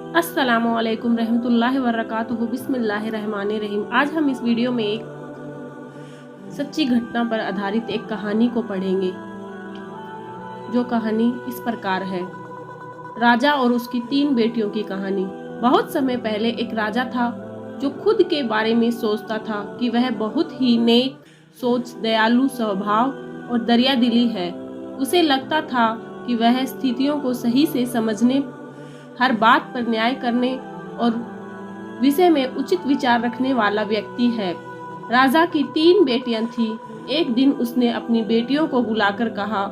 अस्सलामुअलैकुम रहमतुल्लाहि वबरकातुहू बिस्मिल्लाहिर्रहमानिर्रहीम। आज हम इस वीडियो में एक सच्ची घटना पर आधारित एक कहानी को पढ़ेंगे, जो कहानी इस प्रकार है। राजा और उसकी 3 बेटियों की कहानी। बहुत समय पहले एक राजा था जो खुद के बारे में सोचता था कि वह बहुत ही नेक सोच, दयालु स्वभाव और दरियादिली है। उसे लगता था कि वह स्थितियों को सही से समझने, हर बात पर न्याय करने और विषय में उचित विचार रखने वाला व्यक्ति है। राजा की 3 बेटियां थीं। एक दिन उसने अपनी बेटियों को बुलाकर कहा,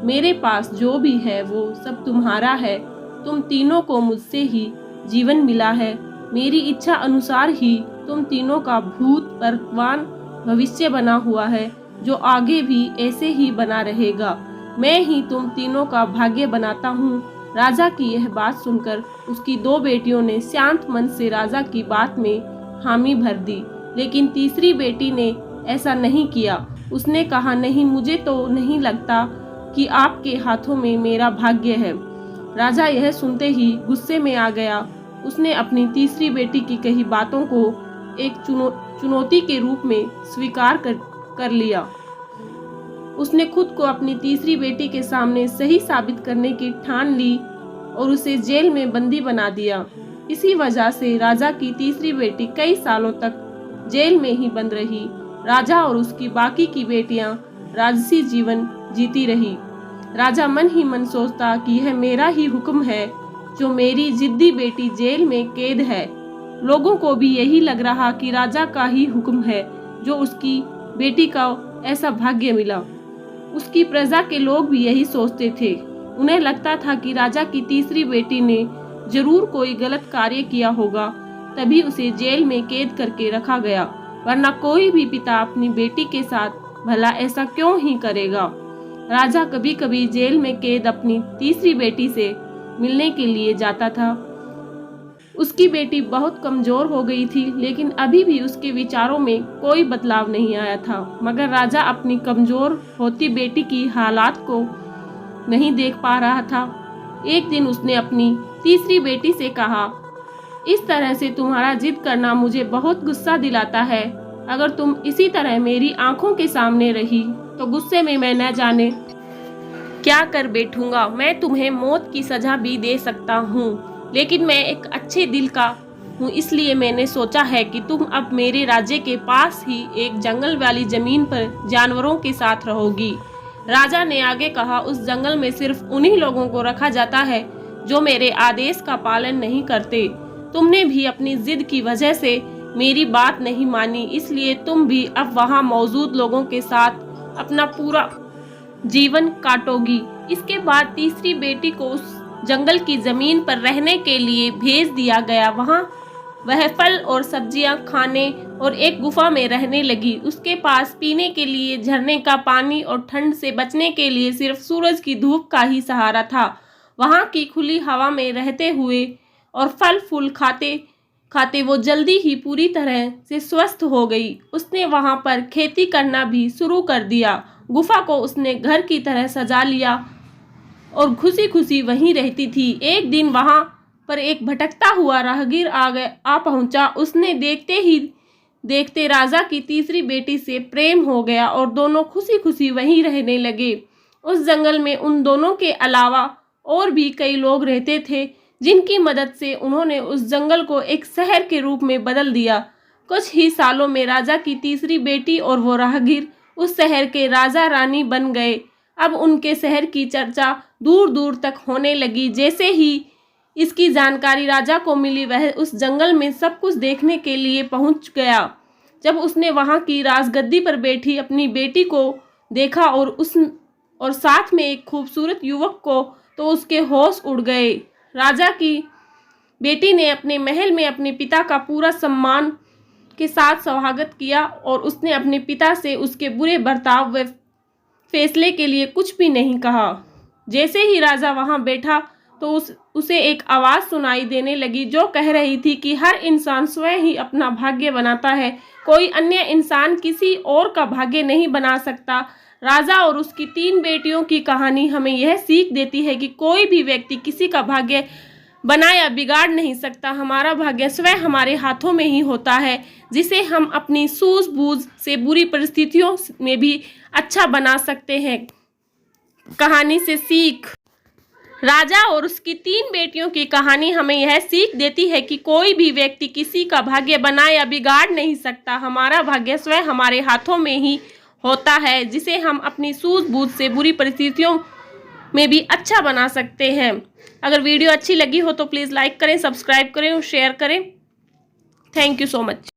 मेरे पास जो भी है वो सब तुम्हारा है। तुम तीनों को मुझसे ही जीवन मिला है। मेरी इच्छा अनुसार ही तुम तीनों का भूत, वर्तमान, भविष्य बना हुआ है, जो आगे भी ऐसे ही बना रहेगा। मैं ही तुम तीनों का भाग्य बनाता हूँ। राजा की यह बात सुनकर उसकी 2 बेटियों ने शांत मन से राजा की बात में हामी भर दी, लेकिन तीसरी बेटी ने ऐसा नहीं किया। उसने कहा, नहीं, मुझे तो नहीं लगता कि आपके हाथों में मेरा भाग्य है। राजा यह सुनते ही गुस्से में आ गया। उसने अपनी तीसरी बेटी की कही बातों को एक चुनौती के रूप में स्वीकार कर लिया। उसने खुद को अपनी तीसरी बेटी के सामने सही साबित करने की ठान ली और उसे जेल में बंदी बना दिया। इसी वजह से राजा की तीसरी बेटी कई सालों तक जेल में ही बंद रही। राजा और उसकी बाकी की बेटियां राजसी जीवन जीती रही। राजा मन ही मन सोचता कि यह मेरा ही हुक्म है जो मेरी जिद्दी बेटी जेल में कैद है। लोगों को भी यही लग रहा कि राजा का ही हुक्म है जो उसकी बेटी का ऐसा भाग्य मिला। उसकी प्रजा के लोग भी यही सोचते थे। उन्हें लगता था कि राजा की तीसरी बेटी ने जरूर कोई गलत कार्य किया होगा, तभी उसे जेल में कैद करके रखा गया, वरना कोई भी पिता अपनी बेटी के साथ भला ऐसा क्यों ही करेगा। राजा कभी कभी जेल में कैद अपनी तीसरी बेटी से मिलने के लिए जाता था। उसकी बेटी बहुत कमजोर हो गई थी, लेकिन अभी भी उसके विचारों में कोई बदलाव नहीं आया था। मगर राजा अपनी कमजोर होती बेटी की हालात को नहीं देख पा रहा था। एक दिन उसने अपनी तीसरी बेटी से कहा, इस तरह से तुम्हारा जिद करना मुझे बहुत गुस्सा दिलाता है। अगर तुम इसी तरह मेरी आंखों के सामने रही तो गुस्से में मैं न जाने क्या कर बैठूंगा। मैं तुम्हें मौत की सजा भी दे सकता हूँ, लेकिन मैं एक अच्छे दिल का हूँ, इसलिए मैंने सोचा है कि तुम अब मेरे राज्य के पास ही एक जंगल वाली जमीन पर जानवरों के साथ रहोगी। राजा ने आगे कहा, उस जंगल में सिर्फ उन्हीं लोगों को रखा जाता है जो मेरे आदेश का पालन नहीं करते। तुमने भी अपनी जिद की वजह से मेरी बात नहीं मानी, इसलिए तुम भी अब वहाँ मौजूद लोगों के साथ अपना पूरा जीवन काटोगी। इसके बाद तीसरी बेटी को उस जंगल की जमीन पर रहने के लिए भेज दिया गया। वहाँ वह फल और सब्जियां खाने और एक गुफा में रहने लगी। उसके पास पीने के लिए झरने का पानी और ठंड से बचने के लिए सिर्फ सूरज की धूप का ही सहारा था। वहाँ की खुली हवा में रहते हुए और फल फूल खाते खाते वो जल्दी ही पूरी तरह से स्वस्थ हो गई। उसने वहाँ पर खेती करना भी शुरू कर दिया। गुफा को उसने घर की तरह सजा लिया और खुशी खुशी वहीं रहती थी। एक दिन वहाँ पर एक भटकता हुआ राहगीर आ पहुंचा। उसने देखते ही देखते राजा की तीसरी बेटी से प्रेम हो गया और दोनों खुशी खुशी वहीं रहने लगे। उस जंगल में उन दोनों के अलावा और भी कई लोग रहते थे, जिनकी मदद से उन्होंने उस जंगल को एक शहर के रूप में बदल दिया। कुछ ही सालों में राजा की तीसरी बेटी और वो राहगीर उस शहर के राजा रानी बन गए। अब उनके शहर की चर्चा दूर दूर तक होने लगी। जैसे ही इसकी जानकारी राजा को मिली, वह उस जंगल में सब कुछ देखने के लिए पहुंच गया। जब उसने वहां की राजगद्दी पर बैठी अपनी बेटी को देखा और साथ में एक खूबसूरत युवक को, तो उसके होश उड़ गए। राजा की बेटी ने अपने महल में अपने पिता का पूरा सम्मान के साथ स्वागत किया और उसने अपने पिता से उसके बुरे बर्ताव व फैसले के लिए कुछ भी नहीं कहा। जैसे ही राजा वहां बैठा तो उसे एक आवाज़ सुनाई देने लगी, जो कह रही थी कि हर इंसान स्वयं ही अपना भाग्य बनाता है, कोई अन्य इंसान किसी और का भाग्य नहीं बना सकता। राजा और उसकी 3 बेटियों की कहानी हमें यह सीख देती है कि कोई भी व्यक्ति किसी का भाग्य बना या बिगाड़ नहीं सकता। हमारा भाग्य स्वयं हमारे हाथों में ही होता है, जिसे हम अपनी सूझबूझ से बुरी परिस्थितियों में भी अच्छा बना सकते हैं। कहानी से सीख। राजा और उसकी 3 बेटियों की कहानी हमें यह सीख देती है कि कोई भी व्यक्ति किसी का भाग्य बना या बिगाड़ नहीं सकता। हमारा भाग्य स्वयं हमारे हाथों में ही होता है, जिसे हम अपनी सूझबूझ से बुरी परिस्थितियों में भी अच्छा बना सकते हैं। अगर वीडियो अच्छी लगी हो तो प्लीज़ लाइक करें, सब्सक्राइब करें और शेयर करें। Thank you so much.